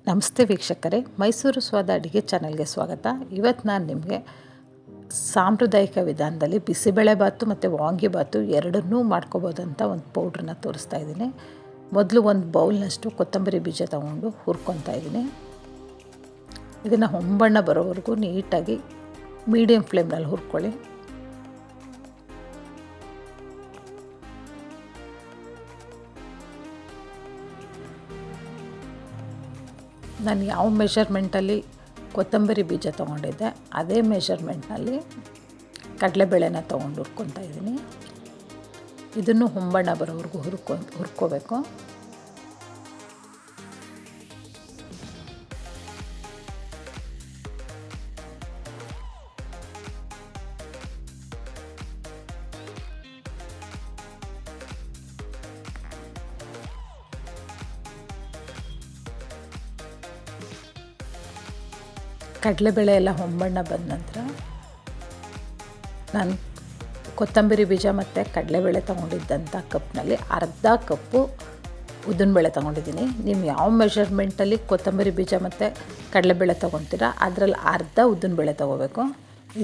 ನಮಸ್ತೆ ವೀಕ್ಷಕರೇ, ಮೈಸೂರು ಸ್ವಾದ ಅಡುಗೆ ಚಾನಲ್ಗೆ ಸ್ವಾಗತ. ಇವತ್ತು ನಾನು ನಿಮಗೆ ಸಾಂಪ್ರದಾಯಿಕ ವಿಧಾನದಲ್ಲಿ ಬಿಸಿಬೇಳೆಬಾತು ಮತ್ತು ವಾಂಗಿಬಾತು ಎರಡನ್ನೂ ಮಾಡ್ಕೋಬೋದಂತ ಒಂದು ಪೌಡ್ರನ್ನ ತೋರಿಸ್ತಾ ಇದ್ದೀನಿ. ಮೊದಲು ಒಂದು ಬೌಲ್ನಷ್ಟು ಕೊತ್ತಂಬರಿ ಬೀಜ ತೊಗೊಂಡು ಹುರ್ಕೊತಾ ಇದ್ದೀನಿ. ಇದನ್ನು ಹೊಂಬಣ್ಣ ಬರೋವರೆಗೂ ನೀಟಾಗಿ ಮೀಡಿಯಮ್ ಫ್ಲೇಮ್ನಲ್ಲಿ ಹುರ್ಕೊಳ್ಳಿ. ನಾನು ಯಾವ ಮೆಷರ್ಮೆಂಟಲ್ಲಿ ಕೊತ್ತಂಬರಿ ಬೀಜ ತೊಗೊಂಡಿದ್ದೆ ಅದೇ ಮೆಷರ್ಮೆಂಟ್ನಲ್ಲಿ ಕಡಲೆಬೇಳೆನ ತೊಗೊಂಡು ಹುರ್ಕೊತಾ ಇದ್ದೀನಿ. ಇದನ್ನು ಹೊಂಬಣ್ಣ ಬರೋವರೆಗೂ ಹುರ್ಕೋಬೇಕು. ಕಡಲೆಬೇಳೆ ಎಲ್ಲ ಹೊಂಬಣ್ಣ ಬಂದ ನಂತರ ನಾನು ಕೊತ್ತಂಬರಿ ಬೀಜ ಮತ್ತು ಕಡಲೆಬೇಳೆ ತೊಗೊಂಡಿದ್ದಂಥ ಕಪ್ನಲ್ಲಿ ಅರ್ಧ ಕಪ್ಪು ಉದ್ದಿನಬೇಳೆ ತೊಗೊಂಡಿದ್ದೀನಿ. ನೀವು ಯಾವ ಮೆಷರ್ಮೆಂಟಲ್ಲಿ ಕೊತ್ತಂಬರಿ ಬೀಜ ಮತ್ತು ಕಡಲೆಬೇಳೆ ತೊಗೊತೀರಾ ಅದರಲ್ಲಿ ಅರ್ಧ ಉದ್ದಿನಬೇಳೆ ತೊಗೋಬೇಕು.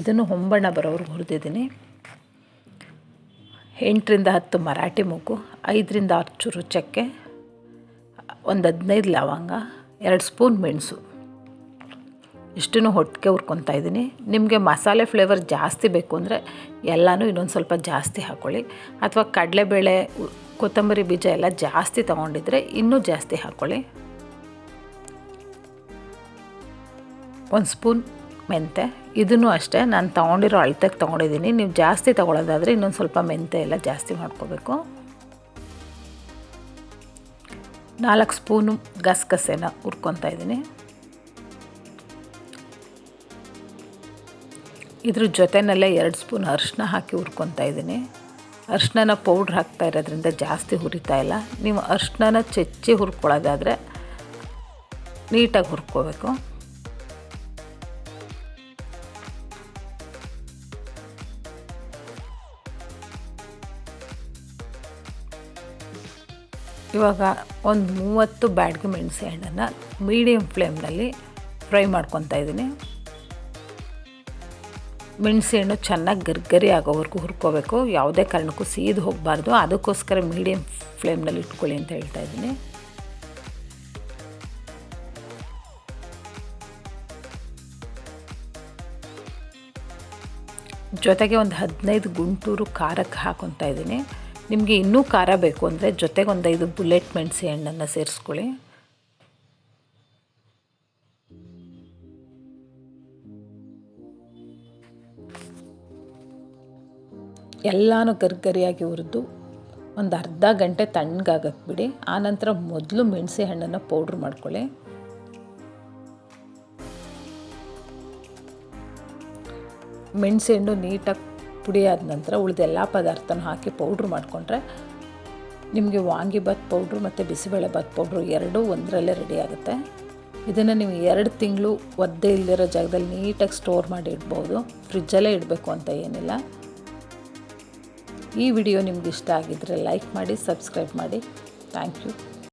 ಇದನ್ನು ಹೊಂಬಣ್ಣ ಬರೋವ್ರಿಗೆ ಹುರಿದಿದ್ದೀನಿ. 8ರಿಂದ 10 ಮರಾಠಿ ಮೂಗು, 5ರಿಂದ 6 ಚೂರು ಚಕ್ಕೆ, ಒಂದು 15 ಲವಂಗ, 2 ಸ್ಪೂನ್ ಮೆಣಸು ಇಷ್ಟನ್ನು ಒಟ್ಟಿಗೆ ಹುರ್ಕೊತಾ ಇದ್ದೀನಿ. ನಿಮಗೆ ಮಸಾಲೆ ಫ್ಲೇವರ್ ಜಾಸ್ತಿ ಬೇಕು ಅಂದರೆ ಎಲ್ಲನೂ ಇನ್ನೊಂದು ಸ್ವಲ್ಪ ಜಾಸ್ತಿ ಹಾಕ್ಕೊಳ್ಳಿ, ಅಥವಾ ಕಡಲೆಬೇಳೆ ಕೊತ್ತಂಬರಿ ಬೀಜ ಎಲ್ಲ ಜಾಸ್ತಿ ತೊಗೊಂಡಿದ್ರೆ ಇನ್ನೂ ಜಾಸ್ತಿ ಹಾಕ್ಕೊಳ್ಳಿ. 1 ಸ್ಪೂನ್ ಮೆಂತೆ, ಇದನ್ನು ಅಷ್ಟೇ ನಾನು ತೊಗೊಂಡಿರೋ ಅಳತೆಗೆ ತೊಗೊಂಡಿದ್ದೀನಿ. ನೀವು ಜಾಸ್ತಿ ತೊಗೊಳ್ಳೋದಾದರೆ ಇನ್ನೊಂದು ಸ್ವಲ್ಪ ಮೆಂತೆ ಎಲ್ಲ ಜಾಸ್ತಿ ಮಾಡ್ಕೋಬೇಕು. 4 ಸ್ಪೂನು ಗಸಗಸೆನ ಹುರ್ಕೊತಾ ಇದ್ದೀನಿ. ಇದ್ರ ಜೊತೆಯಲ್ಲೇ 2 ಸ್ಪೂನ್ ಅರಿಶಿನ ಹಾಕಿ ಹುರ್ಕೊತಾ ಇದ್ದೀನಿ. ಅರಿಶಿನ ಪೌಡ್ರ್ ಹಾಕ್ತಾ ಇರೋದ್ರಿಂದ ಜಾಸ್ತಿ ಹುರಿತಾ ಇಲ್ಲ. ನೀವು ಅರಿಶಿನ ಚೆಚ್ಚಿ ಹುರ್ಕೊಳ್ಳೋದಾದರೆ ನೀಟಾಗಿ ಹುರ್ಕೋಬೇಕು. ಇವಾಗ ಒಂದು 30 ಬ್ಯಾಡಗಿ ಮೆಣಸೆ ಹಣ್ಣನ್ನು ಮೀಡಿಯಮ್ ಫ್ಲೇಮ್ನಲ್ಲಿ ಫ್ರೈ ಮಾಡ್ಕೊತಾ ಇದ್ದೀನಿ. ಮೆಣಸೆಹಣ್ಣು ಚೆನ್ನಾಗಿ ಗರ್ಗರಿ ಆಗೋವರೆಗೂ ಹುರ್ಕೋಬೇಕು. ಯಾವುದೇ ಕಾರಣಕ್ಕೂ ಸೀದು ಹೋಗಬಾರ್ದು. ಅದಕ್ಕೋಸ್ಕರ ಮೀಡಿಯಮ್ ಫ್ಲೇಮ್ನಲ್ಲಿ ಇಟ್ಕೊಳ್ಳಿ ಅಂತ ಹೇಳ್ತಾ ಇದ್ದೀನಿ. ಜೊತೆಗೆ ಒಂದು 15 ಗುಂಟೂರು ಖಾರಕ್ಕೆ ಹಾಕೊತಾ ಇದ್ದೀನಿ. ನಿಮಗೆ ಇನ್ನೂ ಖಾರ ಬೇಕು ಅಂದರೆ ಜೊತೆಗೆ ಒಂದು 5 ಬುಲೆಟ್ ಮೆಣಸೆಹಣ್ಣನ್ನು ಸೇರಿಸ್ಕೊಳ್ಳಿ. ಎಲ್ಲನೂ ಗರ್ಗರಿಯಾಗಿ ಹುರಿದು ಒಂದು ಅರ್ಧ ಗಂಟೆ ತಣ್ಣಗಾಗಕ್ಕೆ ಬಿಡಿ. ಆನಂತರ ಮೊದಲು ಮೆಣಸೆ ಹಣ್ಣನ್ನು ಪೌಡ್ರ್ ಮಾಡ್ಕೊಳ್ಳಿ. ಮೆಣಸೆ ಹಣ್ಣು ನೀಟಾಗಿ ಪುಡಿ ಆದ ನಂತರ ಉಳಿದೆಲ್ಲ ಪದಾರ್ಥನೂ ಹಾಕಿ ಪೌಡ್ರ್ ಮಾಡಿಕೊಂಡ್ರೆ ನಿಮಗೆ ವಾಂಗಿಬಾತ್ ಪೌಡ್ರು ಮತ್ತು ಬಿಸಿಬೇಳೆಬಾತ್ ಪೌಡ್ರು ಎರಡೂ ಒಂದರಲ್ಲೇ ರೆಡಿ ಆಗುತ್ತೆ. ಇದನ್ನು ನೀವು 2 ತಿಂಗಳು ಒದ್ದೆ ಇಲ್ಲದಿರೋ ಜಾಗದಲ್ಲಿ ನೀಟಾಗಿ ಸ್ಟೋರ್ ಮಾಡಿ ಇಡ್ಬೋದು. ಫ್ರಿಜ್ಜಲ್ಲೇ ಇಡಬೇಕು ಅಂತ ಏನಿಲ್ಲ. ಈ ವಿಡಿಯೋ ನಿಮ್ಗೆ ಇಷ್ಟ ಆಗಿದ್ದರೆ ಲೈಕ್ ಮಾಡಿ, ಸಬ್ಸ್ಕ್ರೈಬ್ ಮಾಡಿ. Thank you.